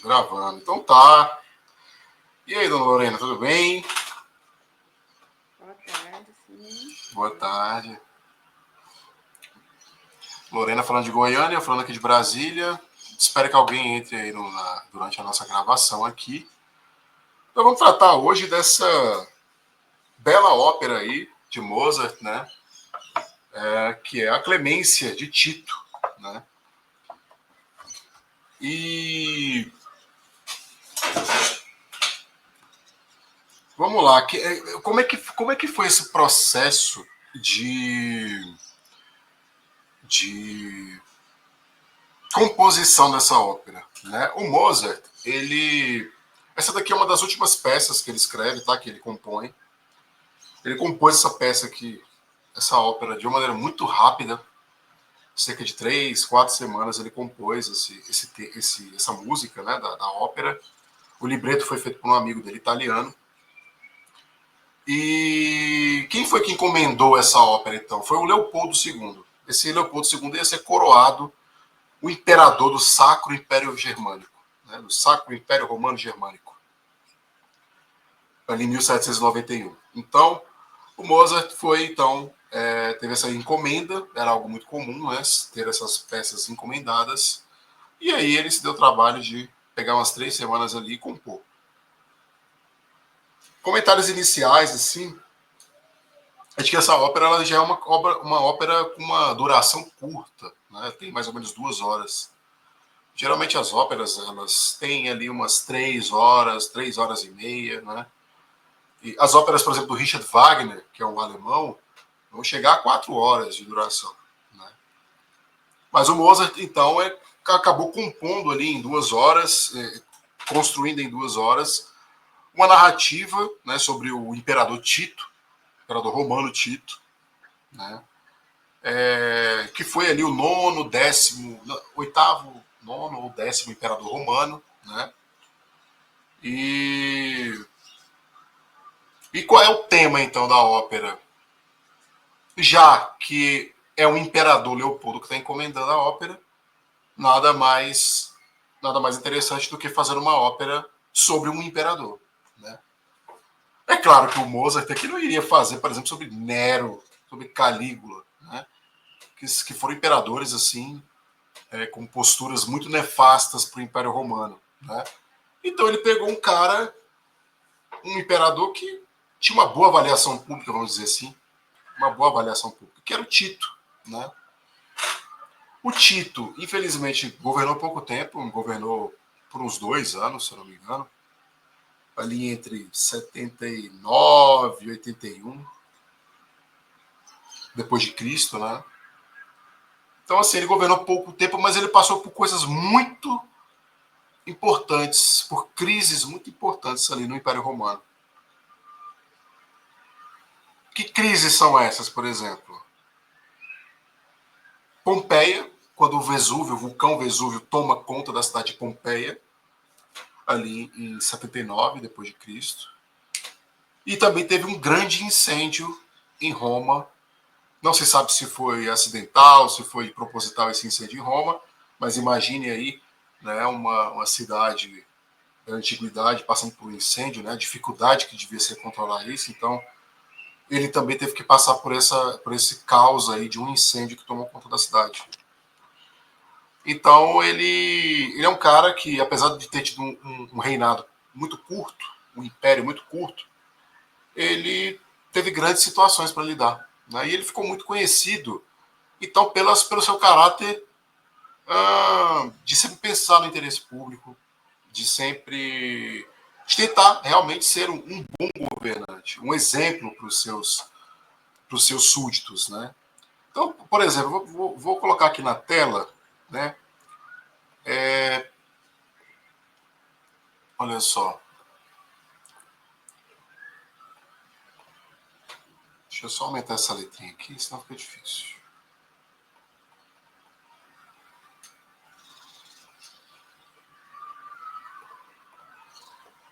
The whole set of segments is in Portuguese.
Gravando. Então tá. E aí, dona Lorena, tudo bem? Boa tarde, sim. Boa tarde. Lorena falando de Goiânia, falando aqui de Brasília. Espero que alguém entre aí durante a nossa gravação aqui. Então vamos tratar hoje dessa bela ópera aí de Mozart, né? Que é a Clemência de Tito, né? E vamos lá, como é que foi esse processo de composição dessa ópera, né? O Mozart, essa daqui é uma das últimas peças que ele escreve, tá? Que ele compõe. Ele compôs essa peça aqui, essa ópera, de uma maneira muito rápida, cerca de 3, 4 semanas ele compôs essa música, né, da ópera. O libreto foi feito por um amigo dele italiano. E quem foi que encomendou essa ópera, então? Foi o Leopoldo II. Esse Leopoldo II ia ser coroado o imperador do Sacro Império Germânico, né, do Sacro Império Romano Germânico, ali em 1791. Então, o Mozart teve essa encomenda, era algo muito comum, né, ter essas peças encomendadas, e aí ele se deu o trabalho de pegar umas 3 semanas ali e compor. Comentários iniciais, assim, é de que essa ópera ela já é uma ópera com uma duração curta, né, tem mais ou menos 2 horas. Geralmente as óperas elas têm ali umas 3 horas, 3 horas e meia, né? E as óperas, por exemplo, do Richard Wagner, que é um alemão, vão chegar a 4 horas de duração, né? Mas o Mozart, então, acabou compondo ali em 2 horas, construindo em 2 horas, uma narrativa, né, sobre o imperador Tito, imperador romano Tito, né? Que foi ali o nono, décimo, oitavo, nono ou décimo imperador romano, né? E qual é o tema, então, da ópera? Já que é o imperador Leopoldo que está encomendando a ópera, nada mais, nada mais interessante do que fazer uma ópera sobre um imperador, né? É claro que o Mozart aqui não iria fazer, por exemplo, sobre Nero, sobre Calígula, né? Que foram imperadores assim, com posturas muito nefastas para o Império Romano, né? Então ele pegou um imperador que tinha uma boa avaliação pública, vamos dizer assim, uma boa avaliação pública, que era o Tito, né? O Tito, infelizmente, governou pouco tempo, governou por uns 2 anos, se eu não me engano, ali entre 79 e 81, depois de Cristo, né? Então, assim, ele governou pouco tempo, mas ele passou por coisas muito importantes, por crises muito importantes ali no Império Romano. Que crises são essas, por exemplo? Pompeia, quando o vulcão Vesúvio toma conta da cidade de Pompeia, ali em 79 depois de Cristo. E também teve um grande incêndio em Roma. Não se sabe se foi acidental, se foi proposital esse incêndio em Roma, mas imagine aí, né, uma cidade da antiguidade passando por um incêndio, né, a dificuldade que devia ser controlar isso. Então, ele também teve que passar por esse caos aí de um incêndio que tomou conta da cidade. Então, ele é um cara que, apesar de ter tido um reinado muito curto, um império muito curto, ele teve grandes situações para lidar, né? E ele ficou muito conhecido, então, pelo seu caráter de sempre pensar no interesse público, de tentar realmente ser um bom governante, um exemplo para os seus súditos, né? Então, por exemplo, vou colocar aqui na tela, né? Olha só. Deixa eu só aumentar essa letrinha aqui, senão fica difícil.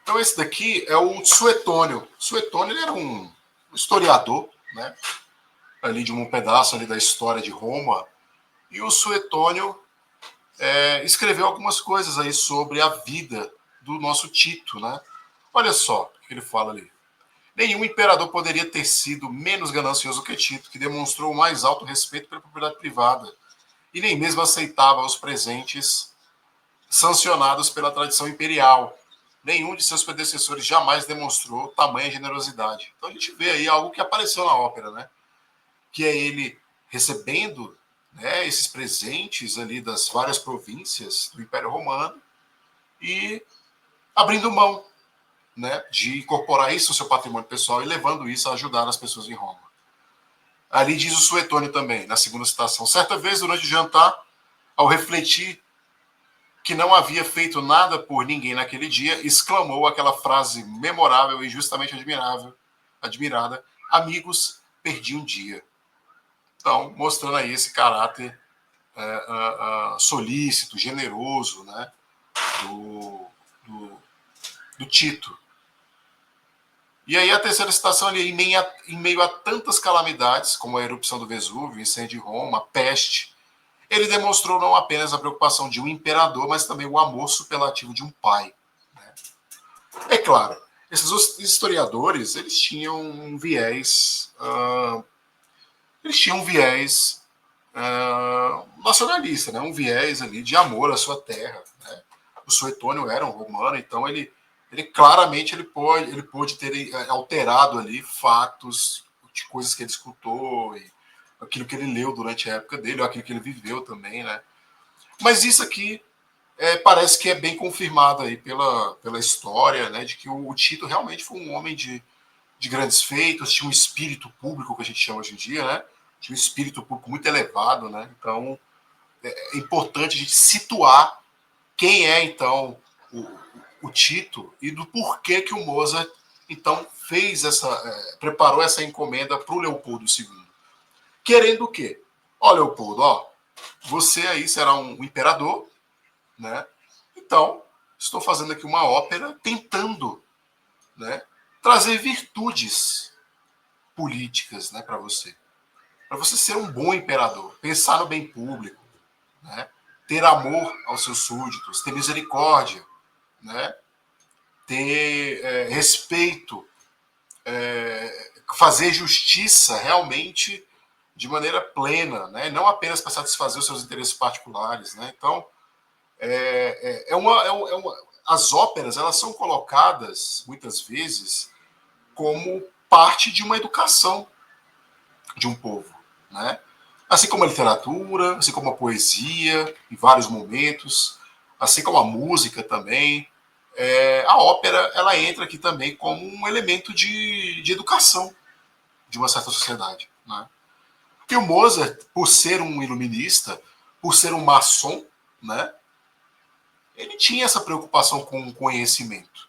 Então esse daqui é o Suetônio. Suetônio ele era um historiador, né? Ali de um pedaço ali da história de Roma. E o Suetônio escreveu algumas coisas aí sobre a vida do nosso Tito, né? Olha só o que ele fala ali. Nenhum imperador poderia ter sido menos ganancioso que Tito, que demonstrou o mais alto respeito pela propriedade privada e nem mesmo aceitava os presentes sancionados pela tradição imperial. Nenhum de seus predecessores jamais demonstrou tamanha generosidade. Então a gente vê aí algo que apareceu na ópera, né? Que é ele recebendo, né, esses presentes ali das várias províncias do Império Romano e abrindo mão, né, de incorporar isso no seu patrimônio pessoal e levando isso a ajudar as pessoas em Roma. Ali diz o Suetônio também, na segunda citação. Certa vez, durante o jantar, ao refletir que não havia feito nada por ninguém naquele dia, exclamou aquela frase memorável e justamente admirada: amigos, perdi um dia. Então, mostrando aí esse caráter solícito, generoso, né, do Tito. E aí a terceira citação ali, em meio a tantas calamidades, como a erupção do Vesúvio, incêndio de Roma, a peste, ele demonstrou não apenas a preocupação de um imperador, mas também o amor superlativo de um pai. Né? É claro, esses historiadores, eles tinham um viés nacionalista, né? Um viés ali de amor à sua terra. Né? O Suetônio era um romano, então ele claramente ele pôde ter alterado ali fatos de coisas que ele escutou, e aquilo que ele leu durante a época dele, ou aquilo que ele viveu também, né? Mas isso aqui parece que é bem confirmado aí pela história, né? De que o Tito realmente foi um homem de grandes feitos, tinha um espírito público, que a gente chama hoje em dia, né? Tinha um espírito público muito elevado, né? Então, é importante a gente situar quem é, então, o Tito e do porquê que o Mozart, então, preparou essa encomenda para o Leopoldo II. Querendo o quê? Ó, Leopoldo, ó, você aí será um imperador, né? Então, estou fazendo aqui uma ópera tentando, né, trazer virtudes políticas, né, para você ser um bom imperador, pensar no bem público, né? Ter amor aos seus súditos, ter misericórdia, né? Ter respeito, fazer justiça realmente de maneira plena, né? Não apenas para satisfazer os seus interesses particulares. Né? Então, as óperas elas são colocadas, muitas vezes, como parte de uma educação de um povo. Né? Assim como a literatura, assim como a poesia, em vários momentos, assim como a música também, a ópera ela entra aqui também como um elemento de educação de uma certa sociedade. Né? Porque o Mozart, por ser um iluminista, por ser um maçom, né, ele tinha essa preocupação com o conhecimento.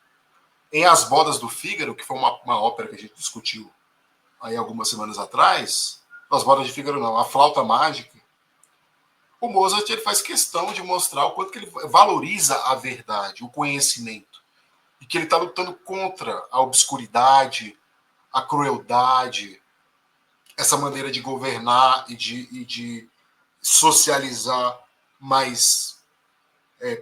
Em As Bodas do Fígaro, que foi uma ópera que a gente discutiu aí algumas semanas atrás, As Bodas de Fígaro não, A Flauta Mágica, o Mozart ele faz questão de mostrar o quanto que ele valoriza a verdade, o conhecimento, e que ele está lutando contra a obscuridade, a crueldade, essa maneira de governar e de socializar mais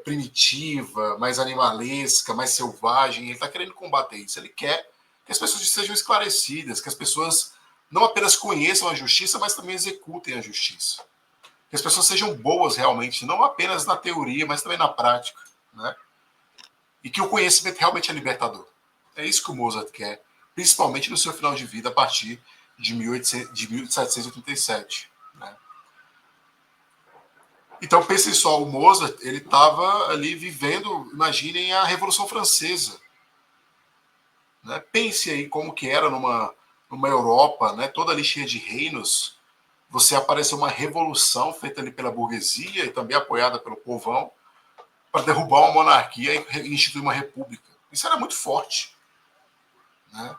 primitiva, mais animalesca, mais selvagem. Ele está querendo combater isso. Ele quer que as pessoas sejam esclarecidas, que as pessoas não apenas conheçam a justiça, mas também executem a justiça. Que as pessoas sejam boas realmente, não apenas na teoria, mas também na prática. Né? E que o conhecimento realmente é libertador. É isso que o Mozart quer, principalmente no seu final de vida, a partir de 1787. Né? Então, pensem só, o Mozart ele estava ali vivendo, imaginem, a Revolução Francesa. Né? Pense aí como que era numa Europa, né, toda ali cheia de reinos, você apareceu uma revolução feita ali pela burguesia e também apoiada pelo povão para derrubar uma monarquia e instituir uma república. Isso era muito forte. Né?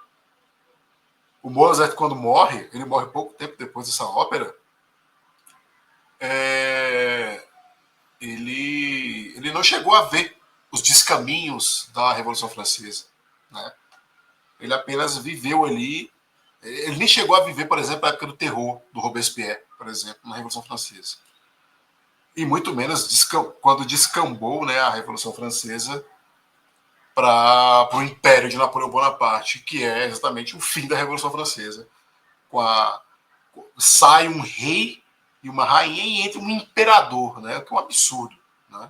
O Mozart, quando morre, ele morre pouco tempo depois dessa ópera, ele não chegou a ver os descaminhos da Revolução Francesa. Né? Ele apenas viveu ali. Ele nem chegou a viver, por exemplo, a época do terror do Robespierre, por exemplo, na Revolução Francesa. e muito menos quando descambou, né, a Revolução Francesa para o Império de Napoleão Bonaparte, que é exatamente o fim da Revolução Francesa. Sai um rei e uma rainha e entra um imperador, né, que é um absurdo. Né?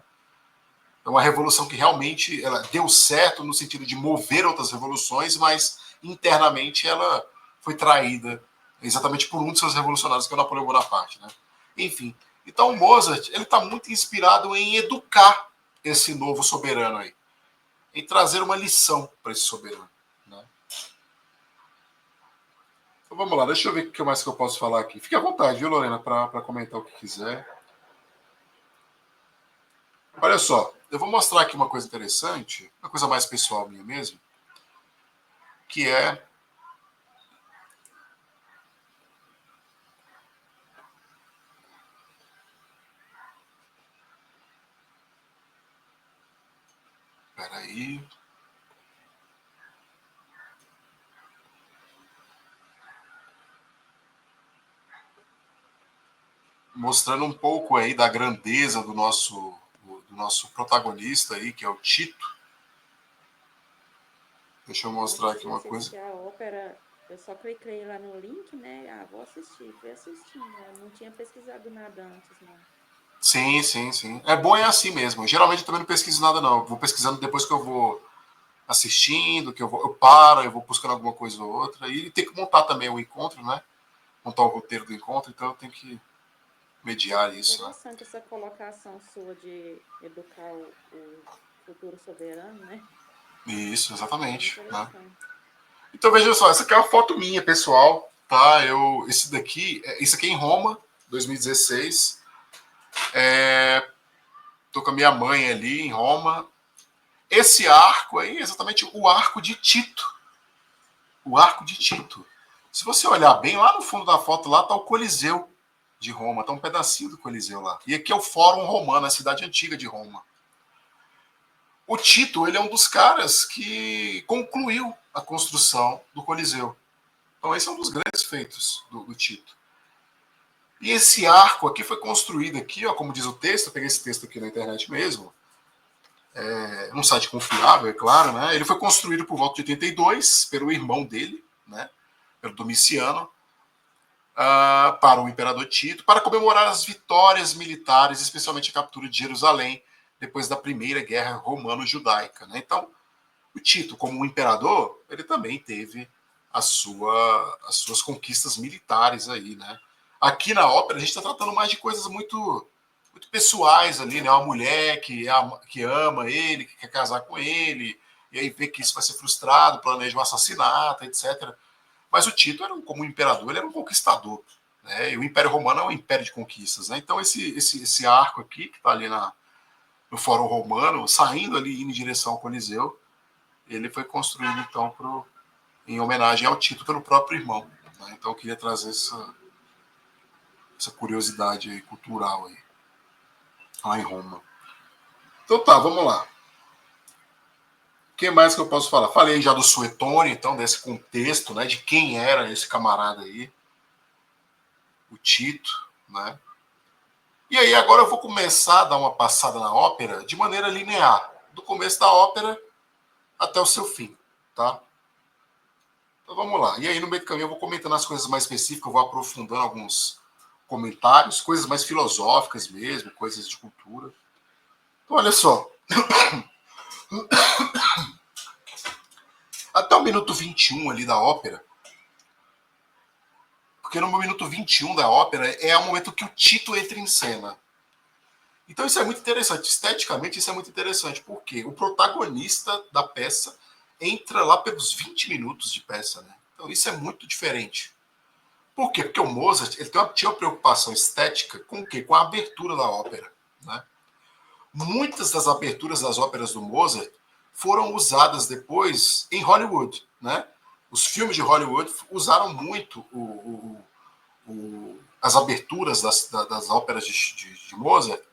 É uma revolução que realmente ela deu certo no sentido de mover outras revoluções, mas internamente ela foi traída exatamente por um de seus revolucionários, que é o Napoleão Bonaparte. Né? Enfim, então o Mozart ele está muito inspirado em educar esse novo soberano aí, em trazer uma lição para esse soberano. Né? Então vamos lá, deixa eu ver o que mais que eu posso falar aqui. Fique à vontade, viu, Lorena, para comentar o que quiser. Olha só, eu vou mostrar aqui uma coisa interessante, uma coisa mais pessoal minha mesmo, que é peraí. Mostrando um pouco aí da grandeza do nosso protagonista aí, que é o Tito. Deixa eu mostrar aqui uma coisa. A ópera, eu só cliquei lá no link, né? Ah, vou assistir, fui assistindo. Eu não tinha pesquisado nada antes, não. Sim, sim, sim. É bom, é assim mesmo. Geralmente eu também não pesquiso nada, não. Eu vou pesquisando depois que eu vou assistindo, eu paro, eu vou buscando alguma coisa ou outra. E tem que montar também o encontro, né? Montar o roteiro do encontro, então eu tenho que mediar isso, né? Interessante essa colocação sua de educar o futuro soberano, né? Isso, Bem exatamente. Né? interessante. Então veja só, essa aqui é uma foto minha, pessoal, tá? Isso aqui é em Roma, 2016. Tô com a minha mãe ali em Roma. Esse arco aí é exatamente o arco de Tito. O arco de Tito. Se você olhar bem, lá no fundo da foto lá tá o Coliseu de Roma, tá um pedacinho do Coliseu lá. E aqui é o Fórum Romano, a cidade antiga de Roma. O Tito, ele é um dos caras que concluiu a construção do Coliseu. Então esse é um dos grandes feitos do Tito. E esse arco aqui foi construído aqui, ó, como diz o texto, eu peguei esse texto aqui na internet mesmo, num site confiável, é claro, né? Ele foi construído por volta de 82 pelo irmão dele, né? Pelo Domiciano, para o imperador Tito, para comemorar as vitórias militares, especialmente a captura de Jerusalém, depois da primeira guerra romano-judaica. Né? Então, o Tito, como um imperador, ele também teve as suas conquistas militares aí, né? Aqui na ópera a gente está tratando mais de coisas muito pessoais ali, né? Uma mulher que ama ele, que quer casar com ele, e aí vê que isso vai ser frustrado, planeja um assassinato, etc. Mas o Tito, como um imperador, ele era um conquistador. Né? E o Império Romano é um império de conquistas. Né? Então, esse arco aqui, que está ali no Fórum Romano, saindo ali indo em direção ao Coliseu, ele foi construído, então, em homenagem ao Tito pelo próprio irmão. Né? Então, eu queria trazer essa curiosidade aí, cultural aí, lá em Roma. Então tá, vamos lá. O que mais que eu posso falar? Falei já do Suetônio, então, desse contexto, né, de quem era esse camarada aí, o Tito, né? E aí agora eu vou começar a dar uma passada na ópera de maneira linear, do começo da ópera até o seu fim, tá? Então vamos lá. E aí no meio do caminho eu vou comentando as coisas mais específicas, eu vou aprofundando alguns comentários, coisas mais filosóficas mesmo, coisas de cultura. Então olha só, até o minuto 21 ali da ópera, porque no minuto 21 da ópera é o momento que o Tito entra em cena. Então isso é muito interessante, esteticamente isso é muito interessante, porque o protagonista da peça entra lá pelos 20 minutos de peça, né? Então isso é muito diferente. Por quê? Porque o Mozart ele tinha uma preocupação estética com o quê? Com a abertura da ópera, né? Muitas das aberturas das óperas do Mozart foram usadas depois em Hollywood, né? Os filmes de Hollywood usaram muito as aberturas das óperas de Mozart,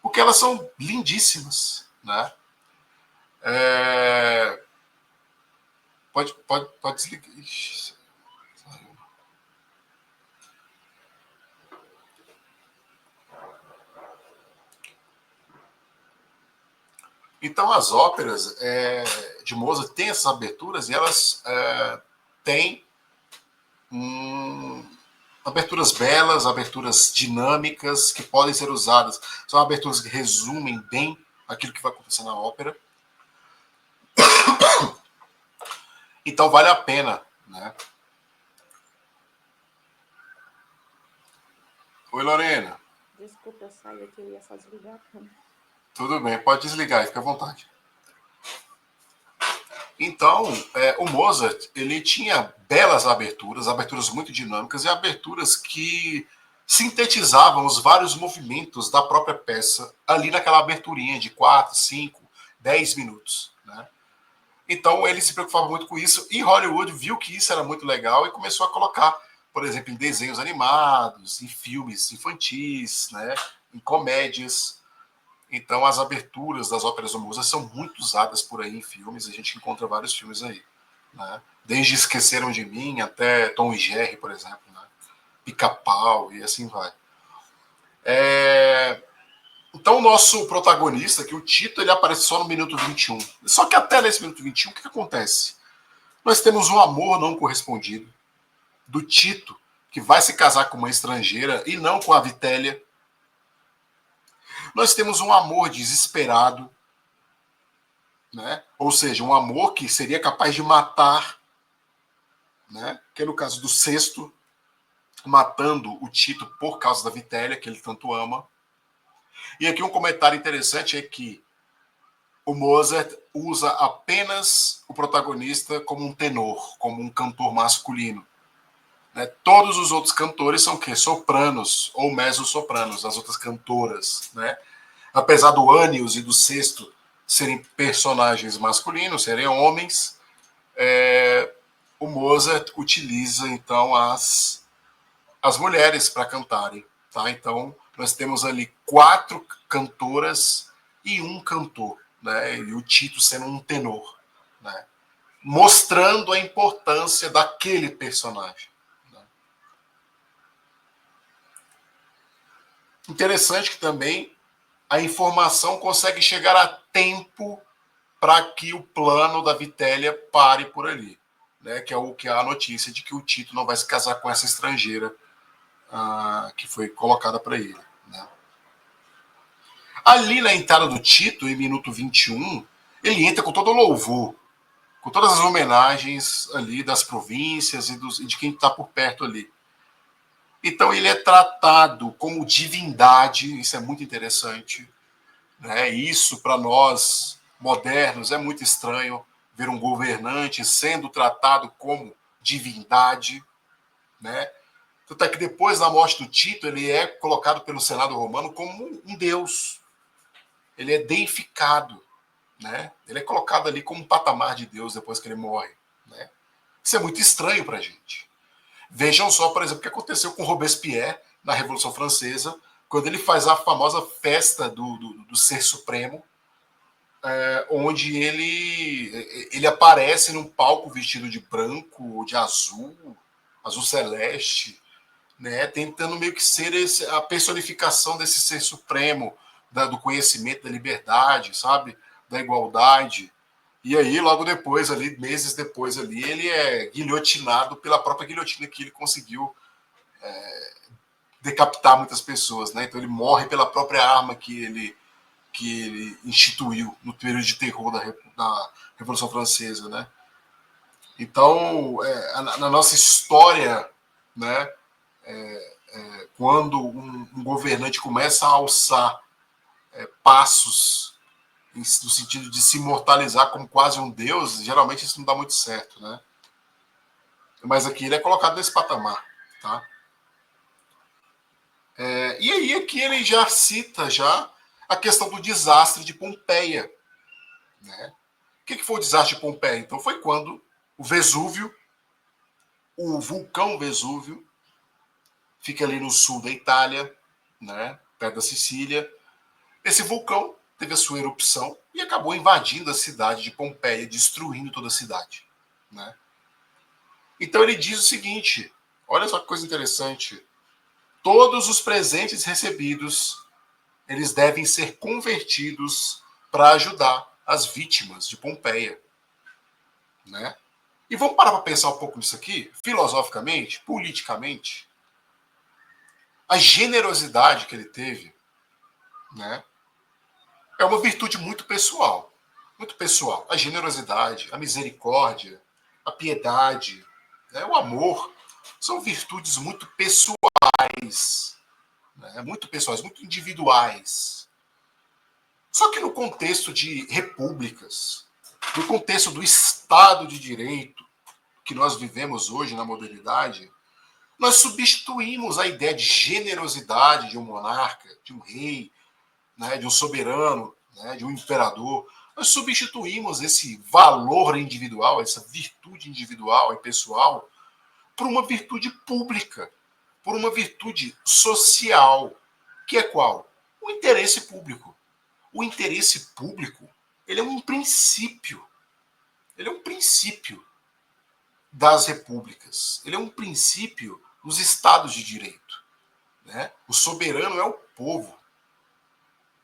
porque elas são lindíssimas, né? É... Pode desligar. Ixi. Então, as óperas de Mozart têm essas aberturas e elas têm aberturas belas, aberturas dinâmicas que podem ser usadas. São aberturas que resumem bem aquilo que vai acontecer na ópera. Então, vale a pena, né? Oi, Lorena. Desculpa, eu saí aqui, eu ia só desligar a câmera. Tudo bem, pode desligar, fica à vontade. Então, o Mozart, ele tinha belas aberturas muito dinâmicas e aberturas que sintetizavam os vários movimentos da própria peça ali naquela aberturinha de 4, 5, 10 minutos, né? Então, ele se preocupava muito com isso e Hollywood viu que isso era muito legal e começou a colocar, por exemplo, em desenhos animados, em filmes infantis, né, em comédias. Então, as aberturas das óperas do Mozart são muito usadas por aí em filmes. A gente encontra vários filmes aí, né? Desde Esqueceram de Mim até Tom e Jerry, por exemplo, né? Pica-Pau e assim vai. Então, o nosso protagonista, que o Tito, ele aparece só no minuto 21. Só que até nesse minuto 21, o que acontece? Nós temos um amor não correspondido do Tito, que vai se casar com uma estrangeira e não com a Vitélia. Nós temos um amor desesperado, né? Ou seja, um amor que seria capaz de matar, né? Que é no caso do Sexto, matando o Tito por causa da Vitélia, que ele tanto ama. E aqui um comentário interessante é que o Mozart usa apenas o protagonista como um tenor, como um cantor masculino. Né? Todos os outros cantores são o quê? Sopranos ou mezzo-sopranos, as outras cantoras. Né? Apesar do Anius e do Sexto serem personagens masculinos, serem homens, o Mozart utiliza, então, as mulheres para cantarem. Tá? Então, nós temos ali 4 cantoras e um cantor, né? E o Tito sendo um tenor, né? Mostrando a importância daquele personagem. Né? Interessante que também a informação consegue chegar a tempo para que o plano da Vitélia pare por ali, né? Que é o que é a notícia de que o Tito não vai se casar com essa estrangeira que foi colocada para ele. Né? Ali na entrada do Tito, em minuto 21, ele entra com todo o louvor, com todas as homenagens ali das províncias e de quem está por perto ali. Então ele é tratado como divindade, isso é muito interessante. Né? Isso, para nós modernos, é muito estranho ver um governante sendo tratado como divindade. Né? Tanto é que depois da morte do Tito, ele é colocado pelo Senado romano como um deus. Ele é deificado. Né? Ele é colocado ali como um patamar de Deus depois que ele morre. Né? Isso é muito estranho para a gente. Vejam só, por exemplo, o que aconteceu com Robespierre na Revolução Francesa, quando ele faz a famosa festa do Ser Supremo, onde ele aparece num palco vestido de branco ou de azul, azul celeste, né, tentando meio que ser a personificação desse ser supremo, do conhecimento, da liberdade, sabe? Da igualdade. E aí, logo depois, ali, meses depois, ali, ele é guilhotinado pela própria guilhotina que ele conseguiu decapitar muitas pessoas, né? Então ele morre pela própria arma que ele instituiu no período de terror da Revolução Francesa, né? Então, na nossa história, né, quando um governante começa a alçar passos no sentido de se imortalizar como quase um deus, geralmente isso não dá muito certo, né? Mas aqui ele é colocado nesse patamar, tá? E aí aqui ele já cita a questão do desastre de Pompeia, né? O que foi o desastre de Pompeia? Então foi quando o Vesúvio, o vulcão Vesúvio, fica ali no sul da Itália, né, perto da Sicília. Esse vulcão teve a sua erupção e acabou invadindo a cidade de Pompeia, destruindo toda a cidade. Né? Então ele diz o seguinte, olha só que coisa interessante, todos os presentes recebidos, eles devem ser convertidos para ajudar as vítimas de Pompeia, né? E vamos parar para pensar um pouco nisso aqui, filosoficamente, politicamente. A generosidade que ele teve, né, é uma virtude muito pessoal. Muito pessoal. A generosidade, a misericórdia, a piedade, né, o amor, são virtudes muito pessoais, né, muito pessoais, muito individuais. Só que no contexto de repúblicas, no contexto do Estado de Direito que nós vivemos hoje na modernidade, nós substituímos a ideia de generosidade de um monarca, de um rei, né, de um soberano, né, de um imperador. Nós substituímos esse valor individual, essa virtude individual e pessoal, por uma virtude pública, por uma virtude social, que é qual? O interesse público. O interesse público, ele é um princípio. Ele é um princípio das repúblicas. Ele é um princípio dos estados de direito. Né? O soberano é o povo.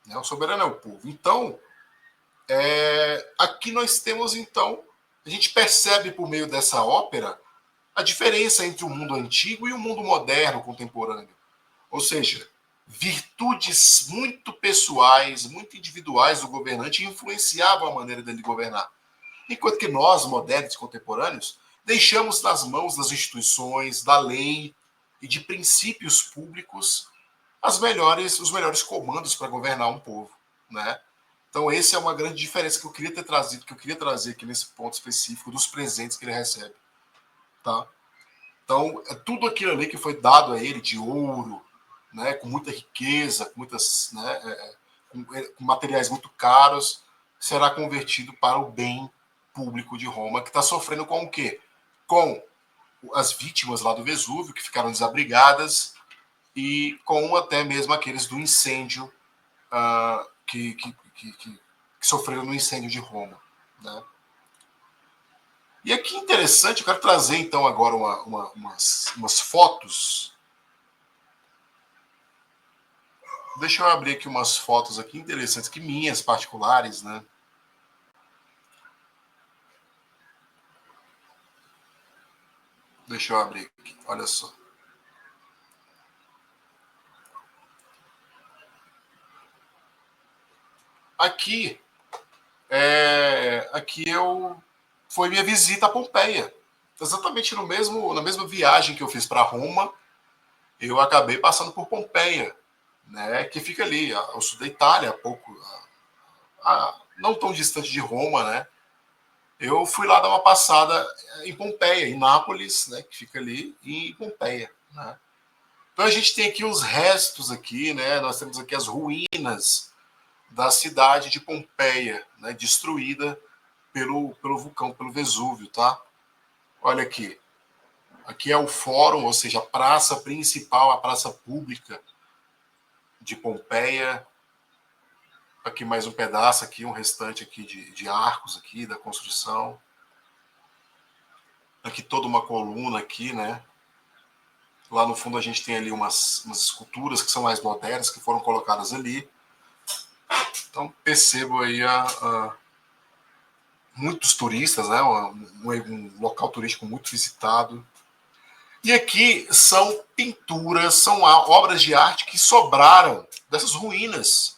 Né? O soberano é o povo. Então, aqui nós temos, então, a gente percebe por meio dessa ópera a diferença entre o mundo antigo e o mundo moderno, contemporâneo. Ou seja, virtudes muito pessoais, muito individuais do governante influenciavam a maneira dele governar. Enquanto que nós, modernos e contemporâneos, deixamos nas mãos das instituições, da lei e de princípios públicos os melhores comandos para governar um povo, né? Então, essa é uma grande diferença que eu queria ter trazido, que eu queria trazer aqui nesse ponto específico dos presentes que ele recebe, tá? Então, tudo aquilo ali que foi dado a ele de ouro, né, com muita riqueza, com muitas, né, com materiais muito caros, será convertido para o bem público de Roma, que está sofrendo com o quê? Com as vítimas lá do Vesúvio, que ficaram desabrigadas, e com até mesmo aqueles do incêndio que sofreram no incêndio de Roma. Né? E aqui interessante, eu quero trazer então agora umas fotos. Deixa eu abrir aqui umas fotos aqui interessantes, que minhas particulares, né? Deixa eu abrir aqui, olha só. Aqui, foi minha visita a Pompeia. Exatamente na mesma viagem que eu fiz para Roma, eu acabei passando por Pompeia, né, que fica ali ao sul da Itália, não tão distante de Roma, né? Eu fui lá dar uma passada em Pompeia, em Nápoles, né, que fica ali, e em Pompeia, né? Então a gente tem aqui os restos aqui, né? Nós temos aqui as ruínas da cidade de Pompeia, né, destruída pelo vulcão, pelo Vesúvio, tá? Olha aqui. Aqui é o fórum, ou seja, a praça principal, a praça pública de Pompeia. Aqui mais um pedaço, aqui um restante aqui de arcos aqui da construção. Aqui toda uma coluna aqui, né? Lá no fundo a gente tem ali umas esculturas que são mais modernas, que foram colocadas ali. Então percebo aí muitos turistas, né? Um local turístico muito visitado. E aqui são pinturas, são obras de arte que sobraram dessas ruínas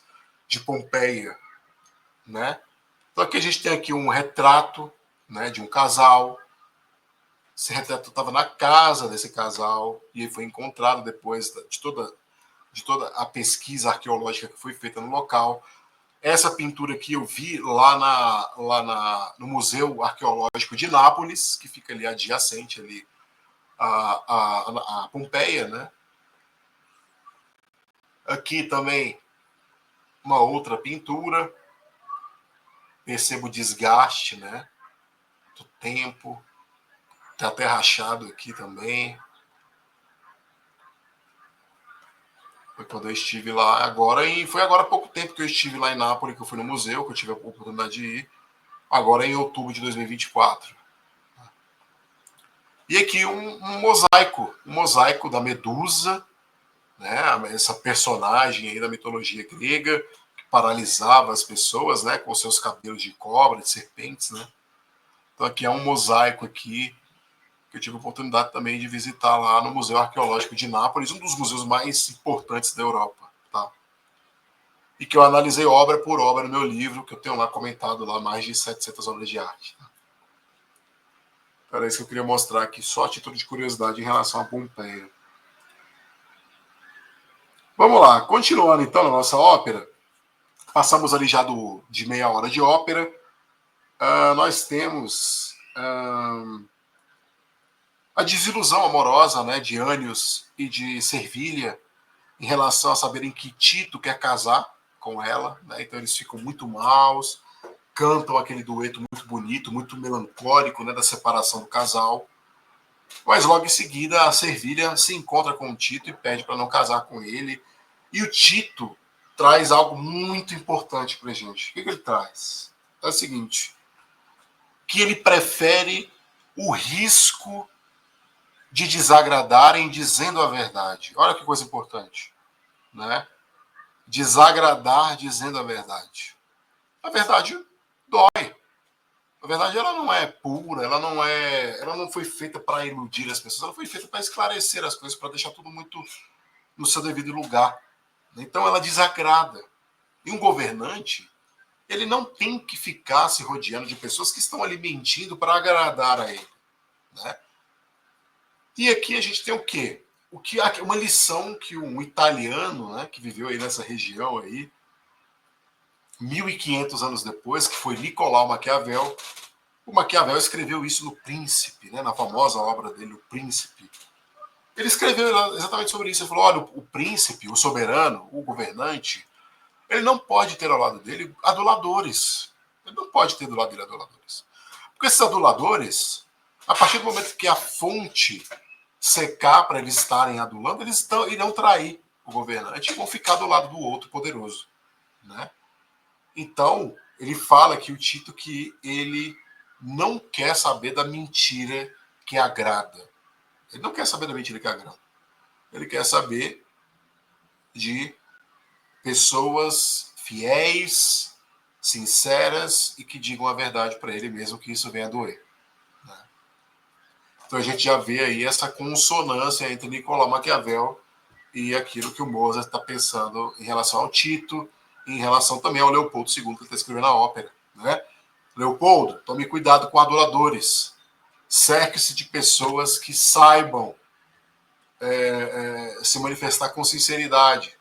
de Pompeia, né? Então aqui a gente tem aqui um retrato, né, de um casal. Esse retrato estava na casa desse casal e ele foi encontrado depois de toda a pesquisa arqueológica que foi feita no local. Essa pintura aqui eu vi no Museu Arqueológico de Nápoles, que fica ali adjacente ali a Pompeia, né? Aqui também uma outra pintura. Percebo o desgaste, né, do tempo. Tá até rachado aqui também. Foi quando eu estive lá agora, e foi agora há pouco tempo que eu estive lá em Nápoles, que eu fui no museu, que eu tive a oportunidade de ir, agora em outubro de 2024. E aqui um mosaico da Medusa, né, essa personagem aí da mitologia grega, paralisava as pessoas, né, com seus cabelos de cobra, de serpentes, né? Então aqui é um mosaico aqui que eu tive a oportunidade também de visitar lá no Museu Arqueológico de Nápoles, um dos museus mais importantes da Europa, tá? E que eu analisei obra por obra no meu livro, que eu tenho lá comentado lá mais de 700 obras de arte. Tá? Era isso que eu queria mostrar aqui, só a título de curiosidade em relação a Pompeia. Vamos lá, continuando então na nossa ópera. Passamos ali já de meia hora de ópera. Nós temos a desilusão amorosa, né, de Anius e de Servília em relação a saberem que Tito quer casar com ela. Né? Então eles ficam muito maus, cantam aquele dueto muito bonito, muito melancólico, né, da separação do casal. Mas logo em seguida a Servília se encontra com o Tito e pede para não casar com ele. E o Tito traz algo muito importante para a gente. O que ele traz? É o seguinte, que ele prefere o risco de desagradarem dizendo a verdade. Olha que coisa importante, né? Desagradar dizendo a verdade. A verdade dói. A verdade ela não é pura, ela não foi feita para iludir as pessoas, ela foi feita para esclarecer as coisas, para deixar tudo muito no seu devido lugar. Então ela desagrada. E um governante, ele não tem que ficar se rodeando de pessoas que estão ali mentindo para agradar a ele, né? E aqui a gente tem o quê? Uma lição que um italiano, né, que viveu aí nessa região aí, 1500 anos depois, que foi Nicolau Maquiavel. O Maquiavel escreveu isso no Príncipe, né, na famosa obra dele, O Príncipe. Ele escreveu exatamente sobre isso. Ele falou, olha, o príncipe, o soberano, o governante, ele não pode ter ao lado dele aduladores. Ele não pode ter do lado dele aduladores. Porque esses aduladores, a partir do momento que a fonte secar para eles estarem adulando, eles irão trair o governante e vão ficar do lado do outro poderoso, né? Então, ele fala aqui, o Tito, que ele não quer saber da mentira que agrada. Ele não quer saber da mentira que agrada. Ele quer saber de pessoas fiéis, sinceras e que digam a verdade para ele, mesmo que isso venha a doer. Né? Então a gente já vê aí essa consonância entre Nicolau Maquiavel e aquilo que o Mozart está pensando em relação ao Tito, e em relação também ao Leopoldo II, que ele está escrevendo a ópera. Né? Leopoldo, tome cuidado com aduladores. Cerque-se de pessoas que saibam se manifestar com sinceridade,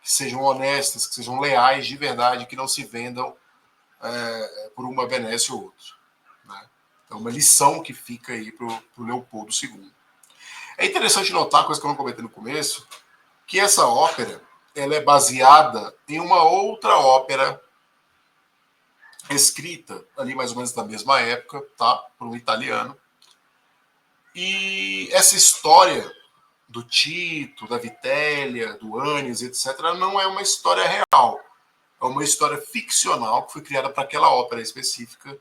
que sejam honestas, que sejam leais de verdade, que não se vendam por uma benesse ou outra. Né? É uma lição que fica aí para o Leopoldo II. É interessante notar, coisa que eu não comentei no começo, que essa ópera ela é baseada em uma outra ópera escrita ali mais ou menos na mesma época, tá? Por um italiano. E essa história do Tito, da Vitélia, do Anius, etc., não é uma história real. É uma história ficcional que foi criada para aquela ópera específica,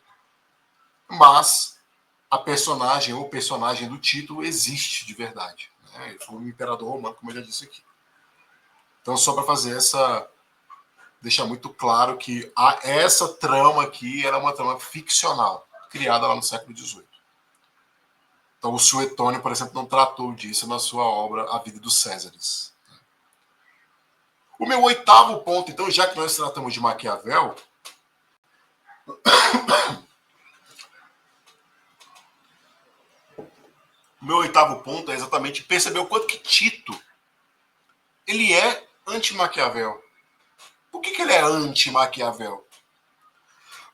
mas a personagem ou personagem do Tito existe de verdade. Né? Ele foi um imperador romano, como eu já disse aqui. Então, só para fazer deixar muito claro que essa trama aqui era uma trama ficcional, criada lá no século XVIII. Então, o Suetônio, por exemplo, não tratou disso na sua obra A Vida dos Césares. O meu oitavo ponto, então, já que nós tratamos de Maquiavel, o meu oitavo ponto é exatamente perceber o quanto que Tito ele é anti-Maquiavel. Por que ele é anti-Maquiavel?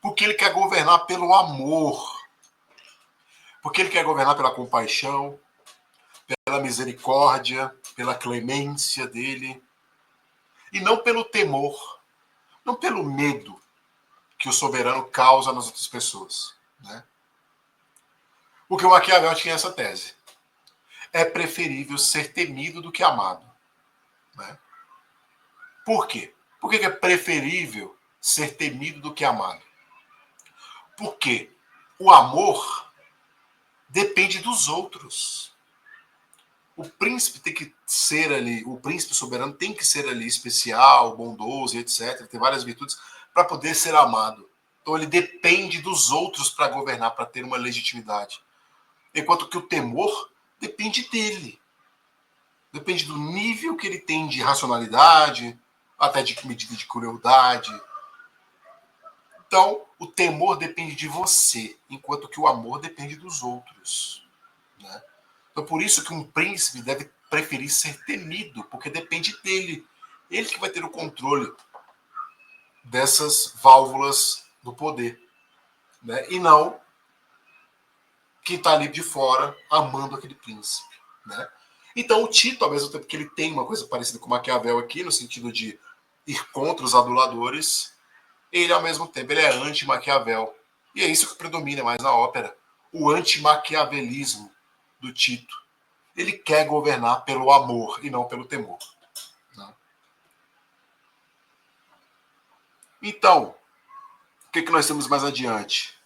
Porque ele quer governar pelo amor. Porque ele quer governar pela compaixão, pela misericórdia, pela clemência dele. E não pelo temor, não pelo medo que o soberano causa nas outras pessoas. Né? Porque o Maquiavel tinha essa tese. É preferível ser temido do que amado. Né? Por quê? Por que é preferível ser temido do que amado? Porque o amor depende dos outros. o príncipe tem que ser ali, o príncipe soberano tem que ser ali especial, bondoso, etc. Tem várias virtudes para poder ser amado. Então ele depende dos outros para governar, para ter uma legitimidade. Enquanto que o temor depende dele. Depende do nível que ele tem de racionalidade, até de medida de crueldade. Então, o temor depende de você, enquanto que o amor depende dos outros. Né? Então, por isso que um príncipe deve preferir ser temido, porque depende dele. Ele que vai ter o controle dessas válvulas do poder. Né? E não quem está ali de fora amando aquele príncipe. Né? Então, o Tito, ao mesmo tempo que ele tem uma coisa parecida com Maquiavel aqui, no sentido de ir contra os aduladores, ele, ao mesmo tempo, ele é anti-Maquiavel. E é isso que predomina mais na ópera. O anti-maquiavelismo do Tito. Ele quer governar pelo amor e não pelo temor. Né? Então, o que nós temos mais adiante?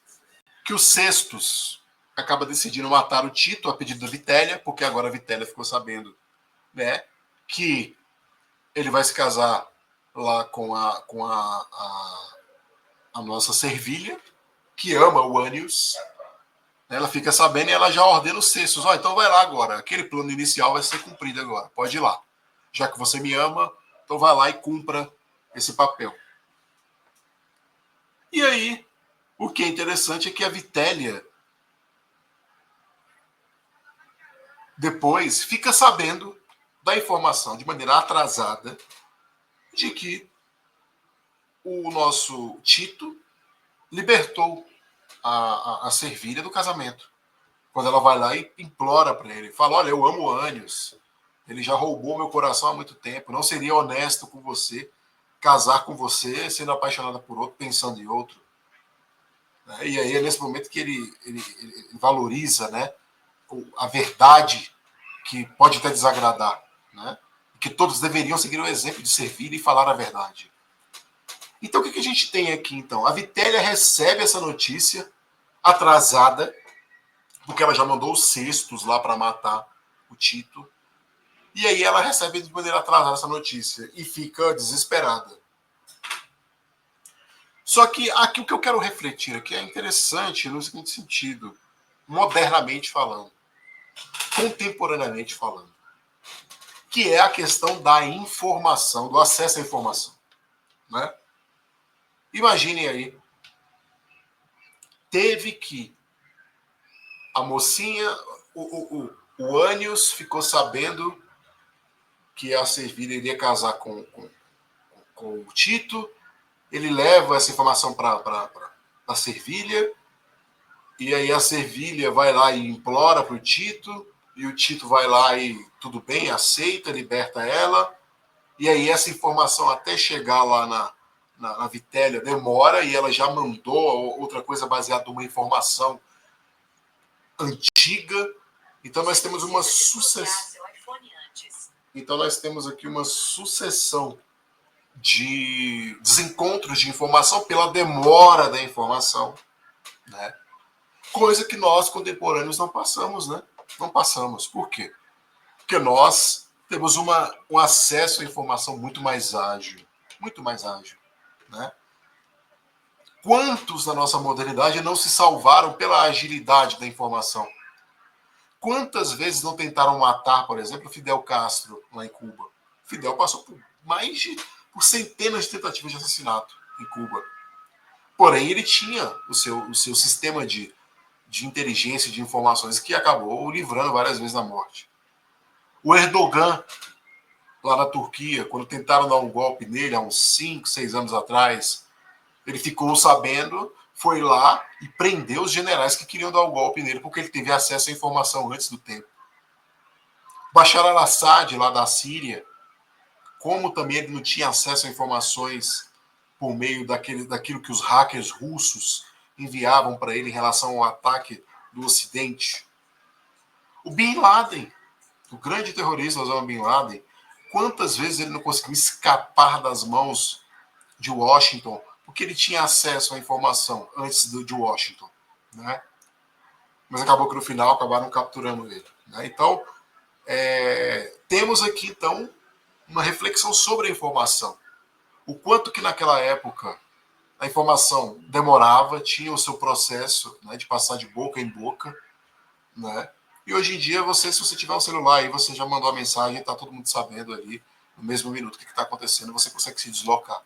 Que o Sextus acaba decidindo matar o Tito a pedido da Vitélia, porque agora a Vitélia ficou sabendo, né, que ele vai se casar lá com a nossa Servília, que ama o Anius. Ela fica sabendo e ela já ordena os Sextus. Então vai lá agora. Aquele plano inicial vai ser cumprido agora. Pode ir lá. Já que você me ama, então vai lá e cumpra esse papel. E aí, o que é interessante é que a Vitélia depois fica sabendo da informação de maneira atrasada de que o nosso Tito libertou a Servília do casamento. Quando ela vai lá e implora para ele, fala, olha, eu amo o Anius, ele já roubou meu coração há muito tempo, não seria honesto com você casar com você, sendo apaixonada por outro, pensando em outro. E aí é nesse momento que ele valoriza, né, a verdade que pode até desagradar, né? Que todos deveriam seguir o exemplo de servir e falar a verdade. Então o que a gente tem aqui então? A Vitélia recebe essa notícia atrasada, porque ela já mandou os Sextus lá para matar o Tito, e aí ela recebe de maneira atrasada essa notícia e fica desesperada. Só que aqui o que eu quero refletir aqui é interessante no seguinte sentido, modernamente falando, contemporaneamente falando, que é a questão da informação, do acesso à informação. Né? Imaginem aí, teve que a mocinha, o Anius ficou sabendo que a Servília iria casar com o Tito, ele leva essa informação para a Servília, e aí a Servília vai lá e implora para o Tito, e o Tito vai lá e tudo bem, aceita, liberta ela, e aí essa informação até chegar lá na Vitélia demora, e ela já mandou outra coisa baseada numa informação antiga. Então nós temos uma sucessão. Então nós temos aqui uma sucessão de desencontros de informação pela demora da informação, né? Coisa que nós contemporâneos não passamos, né? Não passamos. Por quê? Porque nós temos um acesso à informação muito mais ágil, né? Quantos na nossa modernidade não se salvaram pela agilidade da informação? Quantas vezes não tentaram matar, por exemplo, Fidel Castro lá em Cuba? Fidel passou por centenas de tentativas de assassinato em Cuba. Porém, ele tinha o seu sistema de inteligência, de informações, que acabou o livrando várias vezes da morte. O Erdogan, lá na Turquia, quando tentaram dar um golpe nele há uns 5, 6 anos atrás, ele ficou sabendo, foi lá e prendeu os generais que queriam dar o golpe nele, porque ele teve acesso à informação antes do tempo. Bashar al-Assad, lá da Síria, como também ele não tinha acesso a informações por meio daquilo que os hackers russos enviavam para ele em relação ao ataque do Ocidente. O Bin Laden, o grande terrorista Osama Bin Laden, quantas vezes ele não conseguiu escapar das mãos de Washington, porque ele tinha acesso à informação antes de Washington, né? Mas acabou que no final acabaram capturando ele. Né? Então, Temos aqui, então, uma reflexão sobre a informação. O quanto que naquela época a informação demorava, tinha o seu processo, né, de passar de boca em boca, né? E hoje em dia, se você tiver um celular aí, você já mandou a mensagem, está todo mundo sabendo ali, no mesmo minuto, o que está acontecendo, você consegue se deslocar,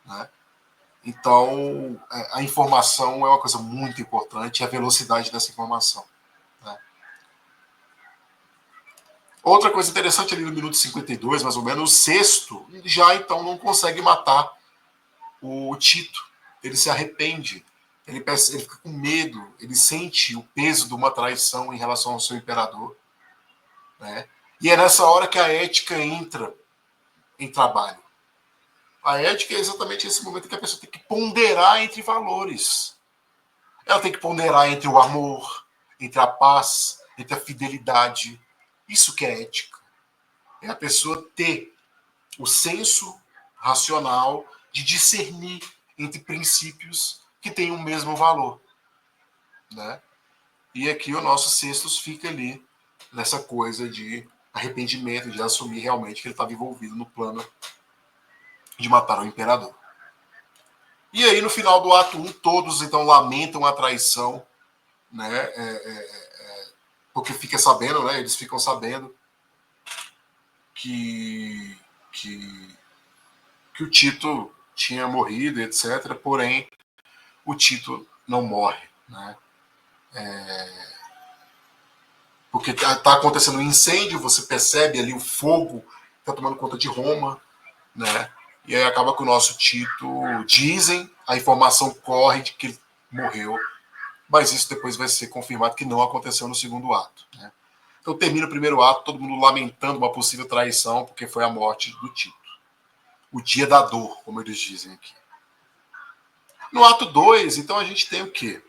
né? Então, a informação é uma coisa muito importante, a velocidade dessa informação, né? Outra coisa interessante ali no minuto 52, mais ou menos, o sexto já então não consegue matar o Tito. Ele se arrepende, ele fica com medo, ele sente o peso de uma traição em relação ao seu imperador, né? E é nessa hora que a ética entra em trabalho. A ética é exatamente esse momento que a pessoa tem que ponderar entre valores. Ela tem que ponderar entre o amor, entre a paz, entre a fidelidade. Isso que é ética. É a pessoa ter o senso racional de discernir entre princípios que têm o mesmo valor, né? E aqui o nosso Sextus fica ali nessa coisa de arrependimento, de assumir realmente que ele estava envolvido no plano de matar o imperador. E aí, no final do ato 1, todos então lamentam a traição, né? Porque fica sabendo, né? Eles ficam sabendo que, que, que o Tito tinha morrido, etc. Porém, o Tito não morre, né? Porque está acontecendo um incêndio, você percebe ali o fogo está tomando conta de Roma, né? E aí acaba que o nosso Tito, dizem, a informação corre de que ele morreu, mas isso depois vai ser confirmado que não aconteceu no segundo ato, né? Então termina o primeiro ato, todo mundo lamentando uma possível traição, porque foi a morte do Tito. O dia da dor, como eles dizem aqui. No ato 2, então a gente tem o quê?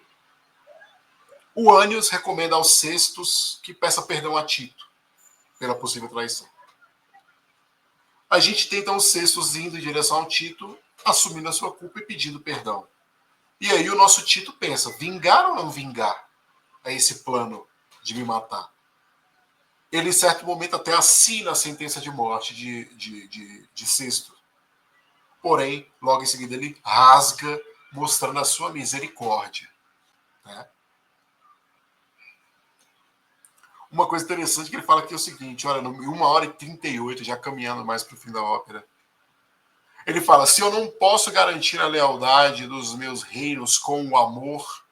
O Anius recomenda aos Sextus que peça perdão a Tito pela possível traição. A gente tem então os Sextus indo em direção ao Tito, assumindo a sua culpa e pedindo perdão. E aí o nosso Tito pensa, vingar ou não vingar a esse plano de me matar? Ele, em certo momento, até assina a sentença de morte de Sexto. Porém, logo em seguida, ele rasga, mostrando a sua misericórdia, né? Uma coisa interessante que ele fala aqui é o seguinte, olha, em 1h38, já caminhando mais para o fim da ópera, ele fala, se eu não posso garantir a lealdade dos meus reinos com o amor,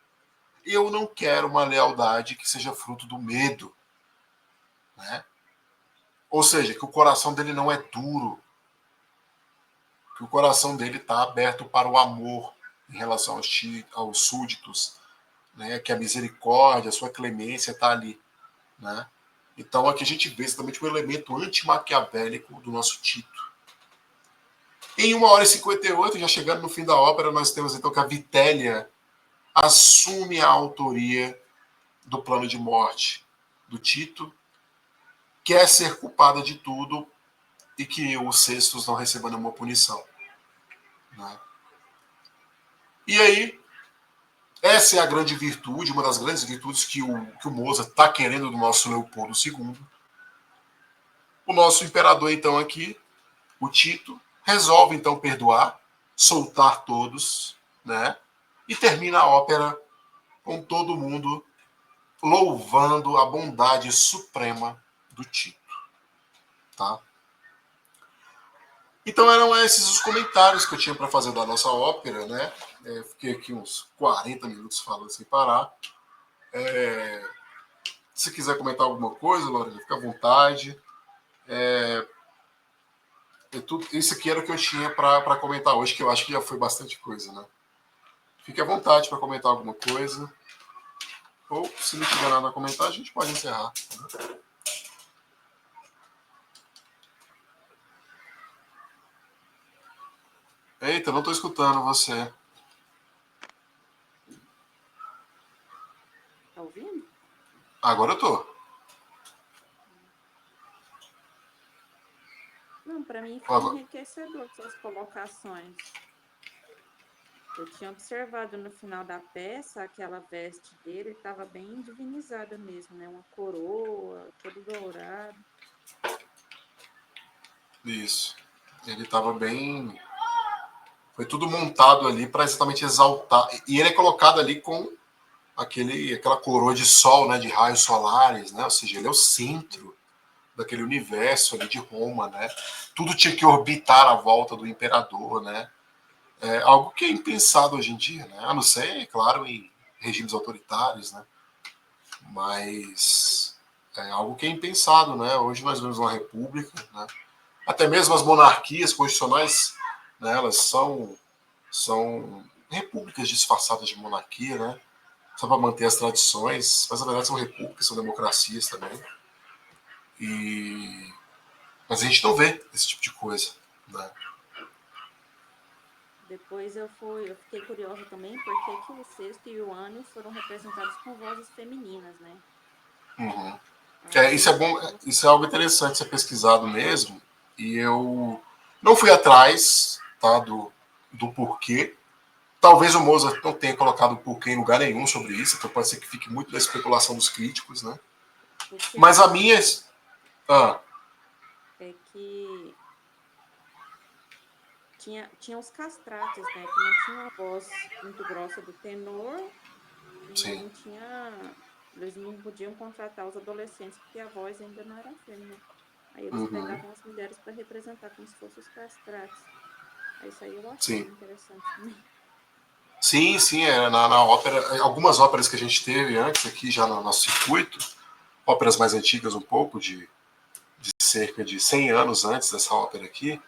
eu não quero uma lealdade que seja fruto do medo, né? Ou seja, que o coração dele não é duro, que o coração dele está aberto para o amor em relação aos súditos, né? Que a misericórdia, a sua clemência está ali, né? Então aqui a gente vê exatamente o elemento antimaquiavélico do nosso Tito. Em 1h58, já chegando no fim da ópera, nós temos então que a Vitélia assume a autoria do plano de morte do Tito, quer ser culpada de tudo e que os Sextus não recebam nenhuma punição, né? E aí, essa é a grande virtude, uma das grandes virtudes que o Mozart está querendo do nosso Leopoldo II. O nosso imperador, então, aqui, o Tito, resolve, então, perdoar, soltar todos, né? E termina a ópera com todo mundo louvando a bondade suprema do Tito, tá? Então eram esses os comentários que eu tinha para fazer da nossa ópera, né? Fiquei aqui uns 40 minutos falando sem parar. Se quiser comentar alguma coisa, Lorena, fica à vontade. Isso aqui era o que eu tinha para comentar hoje, que eu acho que já foi bastante coisa, né? Fique à vontade para comentar alguma coisa. Ou, se não tiver nada a comentar, a gente pode encerrar. Né? Eita, não estou escutando você. Tá ouvindo? Agora eu tô. Não, para mim foi Agora. enriquecedor suas colocações. Eu tinha observado no final da peça, aquela veste dele estava bem divinizada mesmo, né? Uma coroa, todo dourado. Isso. Ele estava bem. Foi tudo montado ali para exatamente exaltar. E ele é colocado ali com aquela coroa de sol, né? De raios solares, né? Ou seja, ele é o centro daquele universo ali de Roma, né? Tudo tinha que orbitar à volta do imperador, né? É algo que é impensado hoje em dia, né? A não ser, claro, em regimes autoritários, né? Mas é algo que é impensado, né? Hoje nós vemos uma república, né? Até mesmo as monarquias constitucionais, né? Elas são repúblicas disfarçadas de monarquia, né? Só para manter as tradições, mas na verdade são repúblicas, são democracias também. E mas a gente não vê esse tipo de coisa, né? Depois eu fiquei curiosa também porque que o Sexto e o Ânio foram representados com vozes femininas, né? Uhum. Isso é Aí, bom, isso é algo interessante ser pesquisado mesmo. E eu não fui atrás, tá, do porquê. Talvez o Mozart não tenha colocado o porquê em lugar nenhum sobre isso, então pode ser que fique muito da especulação dos críticos, né? o que eu Mas a li minha. Ah, é que tinha os castrates, né? Que não tinham a voz muito grossa do tenor e sim. não tinha. Eles não podiam contratar os adolescentes porque a voz ainda não era fêmea. Aí eles Uhum, pegavam as mulheres para representar como se fossem os castrates. Aí isso aí eu achei sim. interessante também. Sim, sim, na ópera. Algumas óperas que a gente teve antes aqui já no nosso circuito, óperas mais antigas um pouco, de cerca de 100 anos antes dessa ópera aqui,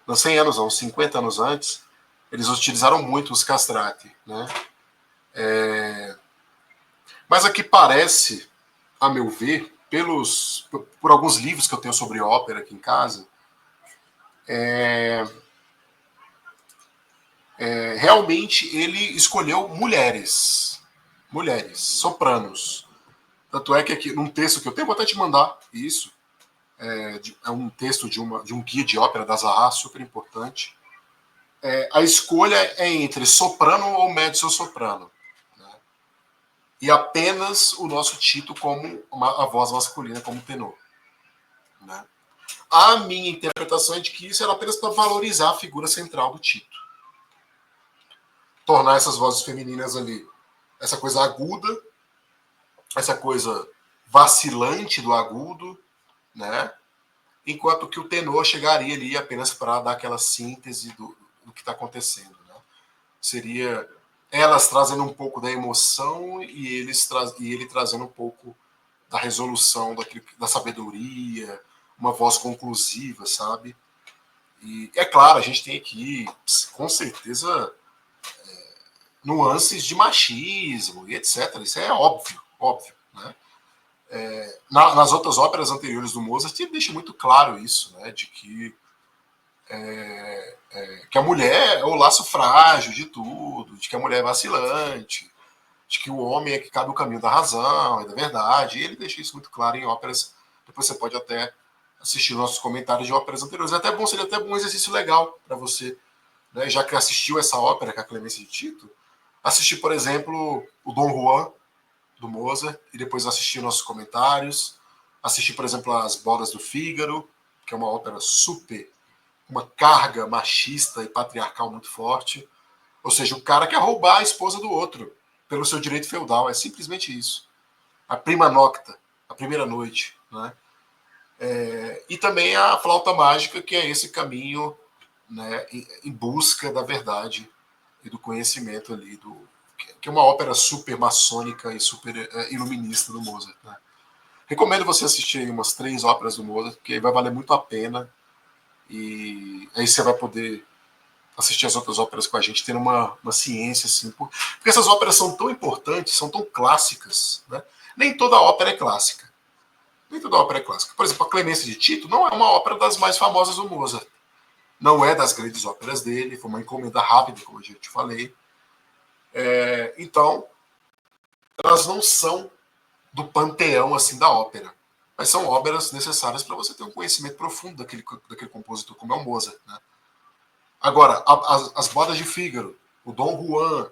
não 100 anos, não, 50 anos antes, eles utilizaram muito os castrati, né? Mas aqui parece, a meu ver, por alguns livros que eu tenho sobre ópera aqui em casa, realmente ele escolheu mulheres, sopranos. Tanto é que aqui, num texto que eu tenho, vou até te mandar isso, é um texto de um guia de ópera da Zaha, super importante. A escolha é entre soprano ou mezzo-soprano. Né? E apenas o nosso Tito como a voz masculina, como tenor. Né? A minha interpretação é de que isso era apenas para valorizar a figura central do Tito. Tornar essas vozes femininas ali, essa coisa aguda, essa coisa vacilante do agudo, né? Enquanto que o tenor chegaria ali apenas para dar aquela síntese do que está acontecendo. Né? Seria elas trazendo um pouco da emoção e ele trazendo um pouco da resolução, da sabedoria, uma voz conclusiva, sabe? E é claro, a gente tem aqui, com certeza, nuances de machismo e etc. Isso é óbvio, óbvio. Né? Nas outras óperas anteriores do Mozart, ele deixa muito claro isso, né? De que a mulher é o laço frágil de tudo, de que a mulher é vacilante, de que o homem é que cabe o caminho da razão e da verdade. E ele deixa isso muito claro em óperas. Depois você pode até assistir nossos comentários de óperas anteriores. Seria até bom um exercício legal para você, né? Já que assistiu essa ópera, que é a Clemência de Tito, assistir, por exemplo, o Dom Juan, do Mozart, e depois assistir nossos comentários. Assistir, por exemplo, As Bodas do Fígaro, que é uma ópera super, uma carga machista e patriarcal muito forte. Ou seja, o cara quer roubar a esposa do outro pelo seu direito feudal. É simplesmente isso. A prima nocta, a primeira noite. Né? E também a flauta mágica, que é esse caminho, né, em busca da verdade e do conhecimento ali, que é uma ópera super maçônica e super iluminista do Mozart. Né? Recomendo você assistir aí umas 3 óperas do Mozart, porque vai valer muito a pena. E aí você vai poder assistir as outras óperas com a gente, tendo uma ciência, assim. Porque essas óperas são tão importantes, são tão clássicas. Né? Nem toda ópera é clássica. Nem toda ópera é clássica. Por exemplo, a Clemência de Tito não é uma ópera das mais famosas do Mozart. Não é das grandes óperas dele, foi uma encomenda rápida, como eu já te falei. Então, elas não são do panteão assim da ópera. Mas são óperas necessárias para você ter um conhecimento profundo daquele compositor, como é o Mozart. Né? Agora, as Bodas de Fígaro, o Dom Juan,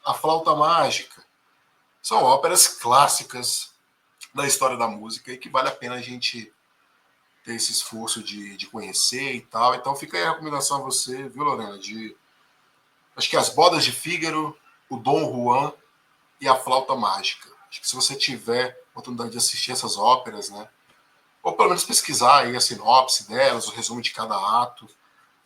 a Flauta Mágica. São óperas clássicas da história da música e que vale a pena a gente ter esse esforço de conhecer e tal. Então fica aí a recomendação a você, viu, Lorena? Acho que As Bodas de Fígaro, o Dom Juan e a Flauta Mágica. Acho que se você tiver oportunidade de assistir essas óperas, né? Ou pelo menos pesquisar aí a sinopse delas, o resumo de cada ato,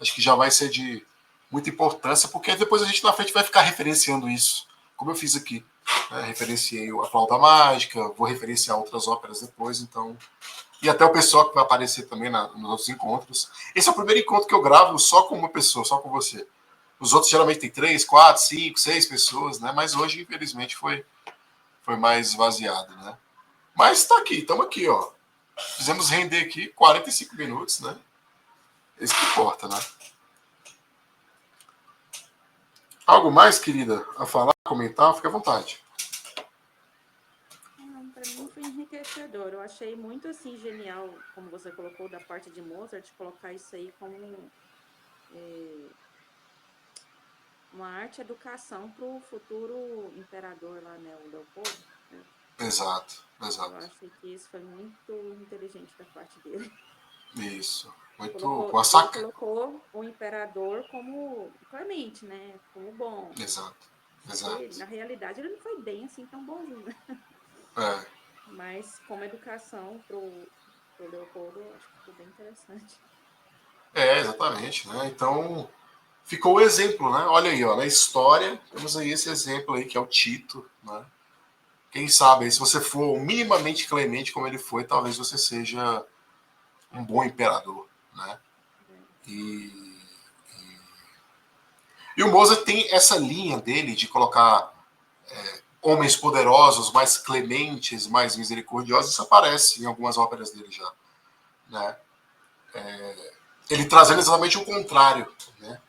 acho que já vai ser de muita importância, porque depois a gente na frente vai ficar referenciando isso, como eu fiz aqui. Né? Referenciei a Flauta Mágica, vou referenciar outras óperas depois, então. E até o pessoal que vai aparecer também nos outros encontros. Esse é o primeiro encontro que eu gravo só com uma pessoa, só com você. Os outros geralmente tem 3, 4, 5, 6 pessoas, né? Mas hoje, infelizmente, foi mais esvaziado, né? Mas tá aqui, estamos aqui, ó. Fizemos render aqui 45 minutos, né? Isso que importa, né? Algo mais, querida, a falar, comentar? Fique à vontade. Para mim foi enriquecedor. Eu achei muito assim genial, como você colocou da parte de Mozart, colocar isso aí como uma arte educação para o futuro imperador lá, né, o Leopoldo. Né? Exato, Eu exato. achei que isso foi muito inteligente da parte dele. Isso. Muito Colocou, boa ele saca. colocou o imperador como Clemente, né? Como bom. Exato, Só que, exato. na realidade, ele não foi bem assim tão bonzinho, né? É, Mas como educação pro Leopoldo, eu acho que ficou bem interessante. exatamente, né? Então, ficou o exemplo, né? Olha aí, ó, na história, temos aí esse exemplo aí, que é o Tito, né? Quem sabe, se você for minimamente clemente como ele foi, talvez você seja um bom imperador, né? Né? E, e o Mozart tem essa linha dele de colocar homens poderosos, mais clementes, mais misericordiosos. Isso aparece em algumas óperas dele já, né? Ele trazendo exatamente o contrário, né?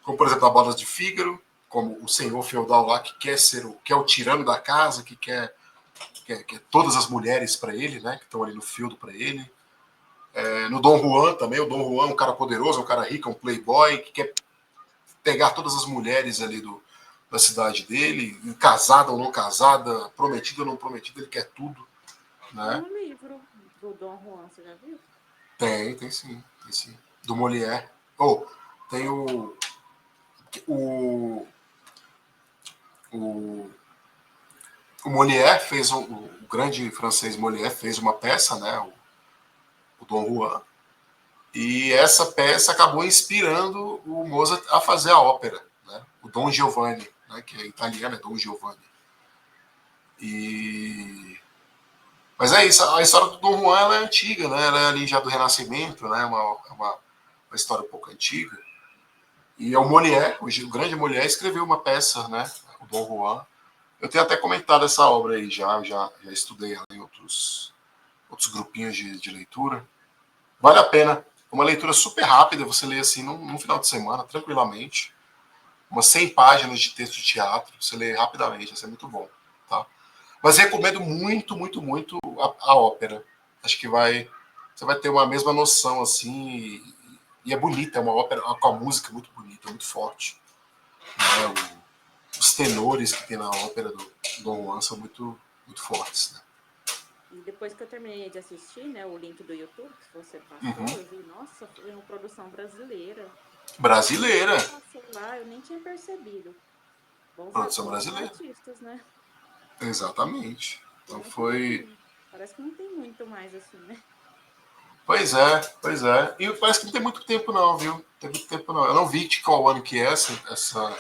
Como, por exemplo, a Bodas de Fígaro, como o senhor feudal lá que quer ser que é o tirano da casa, que quer todas as mulheres para ele, né? Que estão ali no feudo para ele. No Dom Juan também, o Dom Juan é um cara poderoso, é um cara rico, é um playboy, que quer pegar todas as mulheres ali da cidade dele, casada ou não casada, prometida ou não prometida, ele quer tudo, Tem né? um livro do Dom Juan, você já viu? Tem sim, tem sim. Do Molière. Ou oh, tem o, o, o Molière fez o grande francês Molière fez uma peça, né? O Dom Juan. E essa peça acabou inspirando o Mozart a fazer a ópera, né? O Dom Giovanni, né? Que é italiano, é Dom Giovanni. E mas é isso, a história do Dom Juan ela é antiga, né? Ela é ali já do Renascimento, né? Uma história um pouco antiga. E é o Molière, o grande Molière, escreveu uma peça, né? O Dom Juan. Eu tenho até comentado essa obra aí já estudei ela em outros grupinhos de leitura. Vale a pena. É uma leitura super rápida, você lê assim num final de semana, tranquilamente. Umas 100 páginas de texto de teatro, você lê rapidamente, isso é muito bom. Tá? Mas recomendo muito, muito, muito a ópera. Acho que você vai ter uma mesma noção assim. E é bonita, é uma ópera com a música muito bonita, muito forte. Né? Os tenores que tem na ópera do Dom Juan são muito, muito fortes. Né? E depois que eu terminei de assistir, né, o link do YouTube que você passou, Uhum. eu vi, nossa, foi uma produção brasileira. Depois que Brasileira. eu passei lá, eu nem tinha percebido. Produção Bons brasileira. artistas, né? Exatamente. Então Pena que não foi. tem. Parece que não tem muito mais assim, né? Pois é, pois é. E parece que não tem muito tempo, não, viu? Não tem muito tempo, não. Eu não vi de qual ano que é essa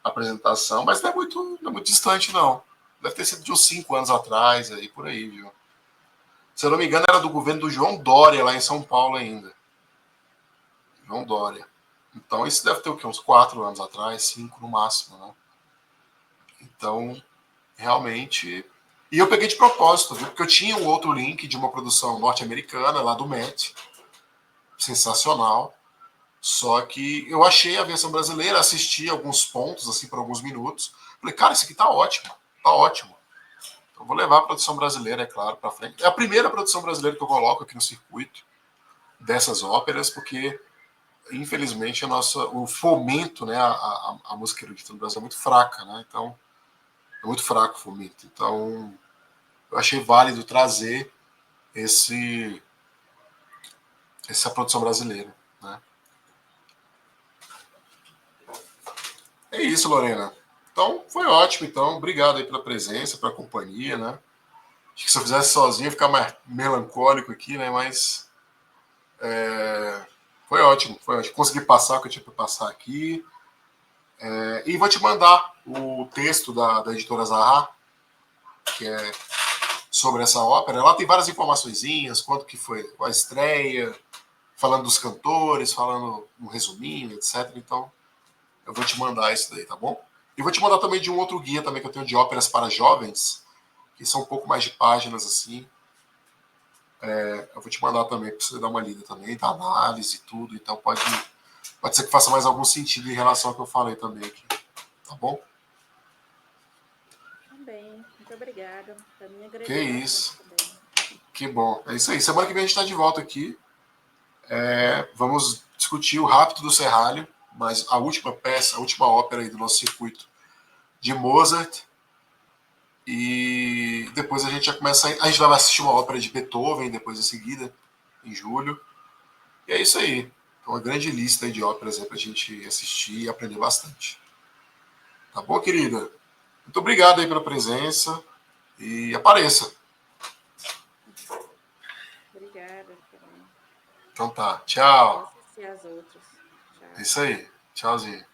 apresentação, mas não é muito distante, não. Deve ter sido de uns 5 anos atrás, aí por aí, viu? Se eu não me engano, era do governo do João Dória, lá em São Paulo ainda. João Dória. Então isso deve ter o quê? Uns 4 anos atrás, 5 no máximo, né? Então, realmente. E eu peguei de propósito, viu? Porque eu tinha um outro link de uma produção norte-americana, lá do Met. Sensacional. Só que eu achei a versão brasileira, assisti alguns pontos, assim, por alguns minutos. Falei, cara, isso aqui tá ótimo. Tá ótimo. Então, vou levar a produção brasileira, é claro, para frente. É a primeira produção brasileira que eu coloco aqui no circuito dessas óperas, porque infelizmente, o fomento, né, a música erudita no Brasil é muito fraca, né? Então, é muito fraco o fomento. Então, eu achei válido trazer essa produção brasileira, né? É isso, Lorena. Então, foi ótimo. Então, obrigado aí pela presença, pela companhia, né? Acho que se eu fizesse sozinho, ia ficar mais melancólico aqui, né? Mas foi ótimo, foi ótimo. Consegui passar o que eu tinha para passar aqui. E vou te mandar o texto da editora Zaha, que é sobre essa ópera. Lá tem várias informaçõezinhas, quanto que foi a estreia, falando dos cantores, falando um resuminho, etc. Então, eu vou te mandar isso daí, tá bom? E vou te mandar também de um outro guia também que eu tenho de óperas para jovens, que são um pouco mais de páginas, assim. Eu vou te mandar também para você dar uma lida também, da análise e tudo. Então pode ser que faça mais algum sentido em relação ao que eu falei também aqui. Tá bom? Também, muito obrigada. Para mim Que agregou bastante isso. também. Que bom. É isso aí. Semana que vem a gente está de volta aqui. Vamos discutir o Rapto do Serralho, mas a última peça, a última ópera aí do nosso circuito de Mozart. E depois a gente já começa. A gente vai assistir uma ópera de Beethoven depois em seguida, em julho. E é isso aí. Uma grande lista aí de óperas aí pra gente assistir e aprender bastante. Tá bom, querida? Muito obrigado aí pela presença e apareça. Obrigada também. Então tá. Vou Tchau. assistir as outras. É Tchau. isso aí. Tchauzinho.